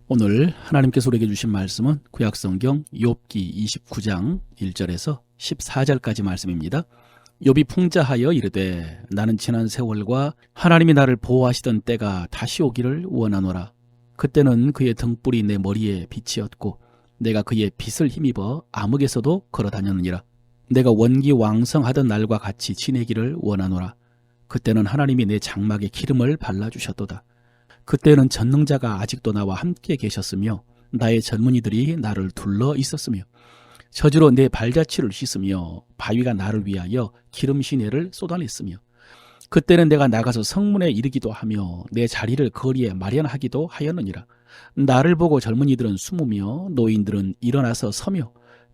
오늘 하나님께서 우리에게 주신 말씀은 구약성경 욥기 29장 1절에서 14절까지 말씀입니다. 욥이 풍자하여 이르되 나는 지난 세월과 하나님이 나를 보호하시던 때가 다시 오기를 원하노라. 그때는 그의 등불이 내 머리에 빛이었고 내가 그의 빛을 힘입어 암흑에서도 걸어다녔느니라. 내가 원기왕성하던 날과 같이 지내기를 원하노라. 그때는 하나님이 내 장막에 기름을 발라주셨도다. 그때는 전능자가 아직도 나와 함께 계셨으며 나의 젊은이들이 나를 둘러 있었으며 저주로 내 발자취를 씻으며 바위가 나를 위하여 기름 시내를 쏟아냈으며 그때는 내가 나가서 성문에 이르기도 하며 내 자리를 거리에 마련하기도 하였느니라. 나를 보고 젊은이들은 숨으며 노인들은 일어나서 서며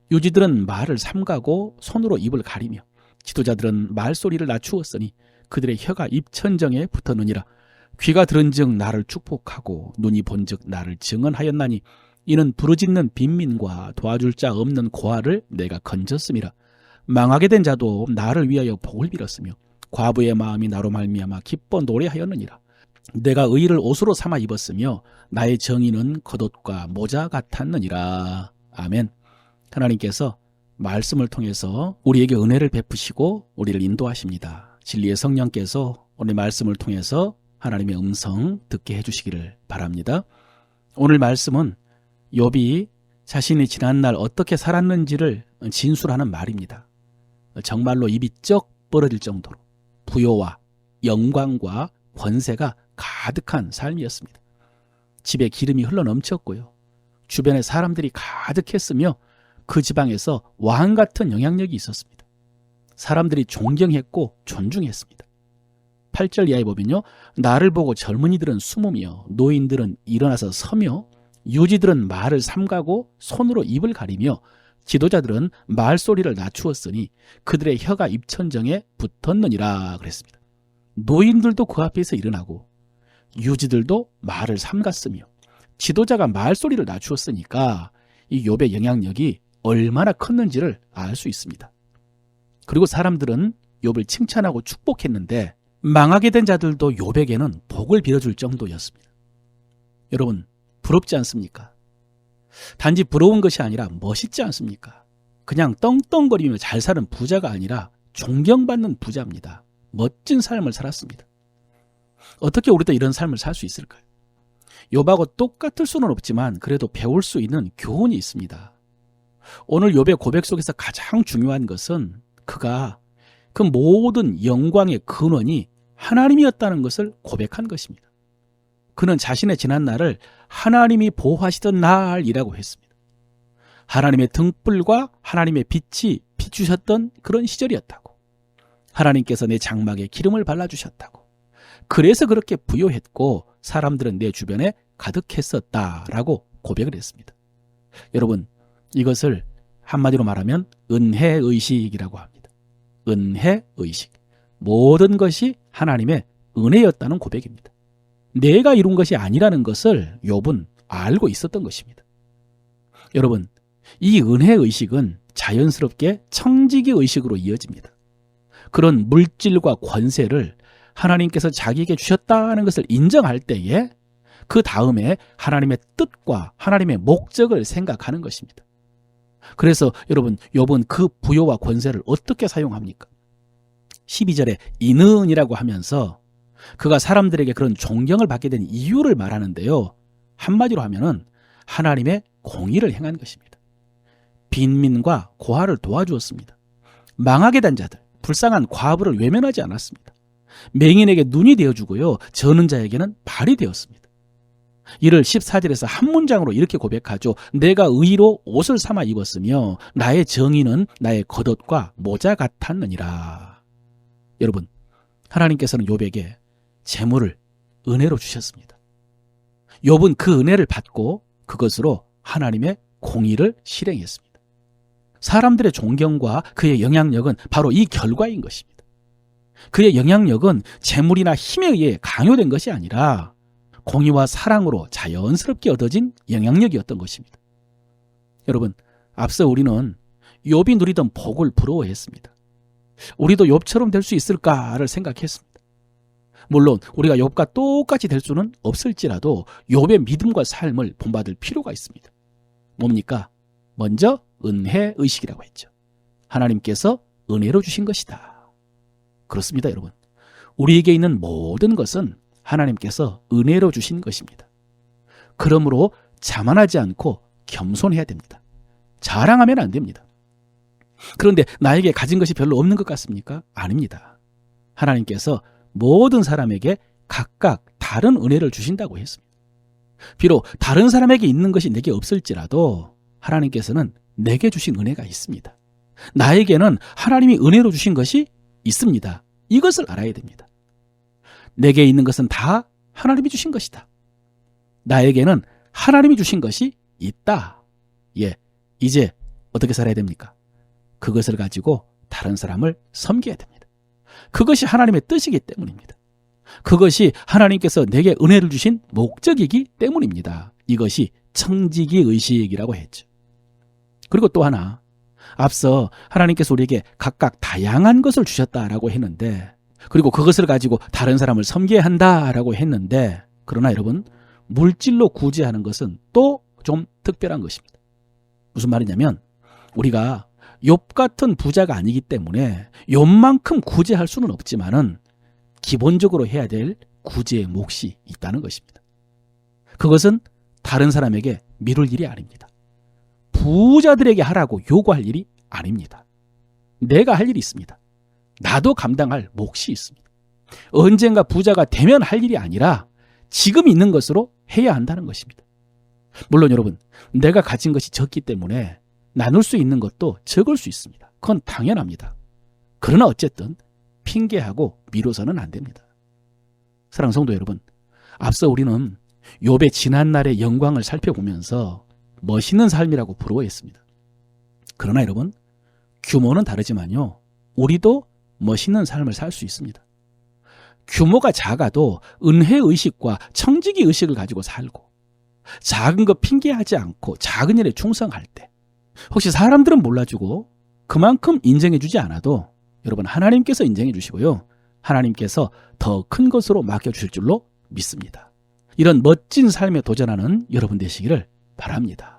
유지들은 말을 삼가고 손으로 입을 가리며 지도자들은 말소리를 낮추었으니 그들의 혀가 입천정에 붙었느니라. 귀가 들은즉 나를 축복하고 눈이 본즉 나를 증언하였나니 이는 부르짖는 빈민과 도와줄 자 없는 고아를 내가 건졌음이라. 망하게 된 자도 나를 위하여 복을 빌었으며 과부의 마음이 나로 말미암아 기뻐 노래하였느니라. 내가 의를 옷으로 삼아 입었으며 나의 정의는 겉옷과 모자 같았느니라. 아멘. 하나님께서 말씀을 통해서 우리에게 은혜를 베푸시고 우리를 인도하십니다. 진리의 성령께서 오늘 말씀을 통해서 하나님의 음성 듣게 해주시기를 바랍니다. 오늘 말씀은 욥이 자신이 지난날 어떻게 살았는지를 진술하는 말입니다. 정말로 입이 쩍 벌어질 정도로 부요와 영광과 권세가 가득한 삶이었습니다. 집에 기름이 흘러넘쳤고요. 주변에 사람들이 가득했으며 그 지방에서 왕 같은 영향력이 있었습니다. 사람들이 존경했고 존중했습니다. 8절 이하에 보면요. 나를 보고 젊은이들은 숨으며 노인들은 일어나서 서며 유지들은 말을 삼가고 손으로 입을 가리며 지도자들은 말소리를 낮추었으니 그들의 혀가 입천정에 붙었느니라 그랬습니다. 노인들도 그 앞에서 일어나고 유지들도 말을 삼갔으며 지도자가 말소리를 낮추었으니까 이 욥의 영향력이 얼마나 컸는지를 알 수 있습니다. 그리고 사람들은 욥을 칭찬하고 축복했는데 망하게 된 자들도 욥에게는 복을 빌어줄 정도였습니다. 여러분, 부럽지 않습니까? 단지 부러운 것이 아니라 멋있지 않습니까? 그냥 떵떵거리며 잘 사는 부자가 아니라 존경받는 부자입니다. 멋진 삶을 살았습니다. 어떻게 우리도 이런 삶을 살 수 있을까요? 욥하고 똑같을 수는 없지만 그래도 배울 수 있는 교훈이 있습니다. 오늘 욥의 고백 속에서 가장 중요한 것은 그가 그 모든 영광의 근원이 하나님이었다는 것을 고백한 것입니다. 그는 자신의 지난 날을 하나님이 보호하시던 날이라고 했습니다. 하나님의 등불과 하나님의 빛이 비추셨던 그런 시절이었다고. 하나님께서 내 장막에 기름을 발라주셨다고. 그래서 그렇게 부요했고 사람들은 내 주변에 가득했었다라고 고백을 했습니다. 여러분, 이것을 한마디로 말하면 은혜의식이라고 합니다. 은혜의식. 모든 것이 하나님의 은혜였다는 고백입니다. 내가 이룬 것이 아니라는 것을 욥은 알고 있었던 것입니다. 여러분, 이 은혜의식은 자연스럽게 청지기의식으로 이어집니다. 그런 물질과 권세를 하나님께서 자기에게 주셨다는 것을 인정할 때에 그 다음에 하나님의 뜻과 하나님의 목적을 생각하는 것입니다. 그래서 여러분, 욥은 그 부요와 권세를 어떻게 사용합니까? 12절에 이는이라고 하면서 그가 사람들에게 그런 존경을 받게 된 이유를 말하는데요. 한마디로 하면은 하나님의 공의를 행한 것입니다. 빈민과 고아를 도와주었습니다. 망하게 된 자들, 불쌍한 과부를 외면하지 않았습니다. 맹인에게 눈이 되어주고요. 저는 자에게는 발이 되었습니다. 이를 14절에서 한 문장으로 이렇게 고백하죠. 내가 의로 옷을 삼아 입었으며 나의 정의는 나의 겉옷과 모자 같았느니라. 여러분, 하나님께서는 욥에게 재물을 은혜로 주셨습니다. 욥은 그 은혜를 받고 그것으로 하나님의 공의를 실행했습니다. 사람들의 존경과 그의 영향력은 바로 이 결과인 것입니다. 그의 영향력은 재물이나 힘에 의해 강요된 것이 아니라 공의와 사랑으로 자연스럽게 얻어진 영향력이었던 것입니다. 여러분, 앞서 우리는 욥이 누리던 복을 부러워했습니다. 우리도 욥처럼 될 수 있을까를 생각했습니다. 물론 우리가 욥과 똑같이 될 수는 없을지라도 욥의 믿음과 삶을 본받을 필요가 있습니다. 뭡니까? 먼저 은혜 의식이라고 했죠. 하나님께서 은혜로 주신 것이다. 그렇습니다, 여러분. 우리에게 있는 모든 것은 하나님께서 은혜로 주신 것입니다. 그러므로 자만하지 않고 겸손해야 됩니다. 자랑하면 안 됩니다. 그런데 나에게 가진 것이 별로 없는 것 같습니까? 아닙니다. 하나님께서 모든 사람에게 각각 다른 은혜를 주신다고 했습니다. 비록 다른 사람에게 있는 것이 내게 없을지라도 하나님께서는 내게 주신 은혜가 있습니다. 나에게는 하나님이 은혜로 주신 것이 있습니다. 이것을 알아야 됩니다. 내게 있는 것은 다 하나님이 주신 것이다. 나에게는 하나님이 주신 것이 있다. 예, 이제 어떻게 살아야 됩니까? 그것을 가지고 다른 사람을 섬겨야 됩니다. 그것이 하나님의 뜻이기 때문입니다. 그것이 하나님께서 내게 은혜를 주신 목적이기 때문입니다. 이것이 청지기 의식이라고 했죠. 그리고 또 하나, 앞서 하나님께서 우리에게 각각 다양한 것을 주셨다라고 했는데, 그리고 그것을 가지고 다른 사람을 섬겨야 한다라고 했는데, 그러나 여러분, 물질로 구제하는 것은 또 좀 특별한 것입니다. 무슨 말이냐면 우리가 욥 같은 부자가 아니기 때문에 욥만큼 구제할 수는 없지만은 기본적으로 해야 될 구제의 몫이 있다는 것입니다. 그것은 다른 사람에게 미룰 일이 아닙니다. 부자들에게 하라고 요구할 일이 아닙니다. 내가 할 일이 있습니다. 나도 감당할 몫이 있습니다. 언젠가 부자가 되면 할 일이 아니라 지금 있는 것으로 해야 한다는 것입니다. 물론 여러분, 내가 가진 것이 적기 때문에 나눌 수 있는 것도 적을 수 있습니다. 그건 당연합니다. 그러나 어쨌든 핑계하고 미뤄서는 안 됩니다. 사랑하는 성도 여러분, 앞서 우리는 욥의 지난날의 영광을 살펴보면서 멋있는 삶이라고 부러워했습니다. 그러나 여러분, 규모는 다르지만요, 우리도 멋있는 삶을 살 수 있습니다. 규모가 작아도 은혜의식과 청지기의식을 가지고 살고, 작은 거 핑계하지 않고 작은 일에 충성할 때, 혹시 사람들은 몰라주고 그만큼 인정해주지 않아도 여러분, 하나님께서 인정해 주시고요, 하나님께서 더 큰 것으로 맡겨주실 줄로 믿습니다. 이런 멋진 삶에 도전하는 여러분 되시기를 바랍니다.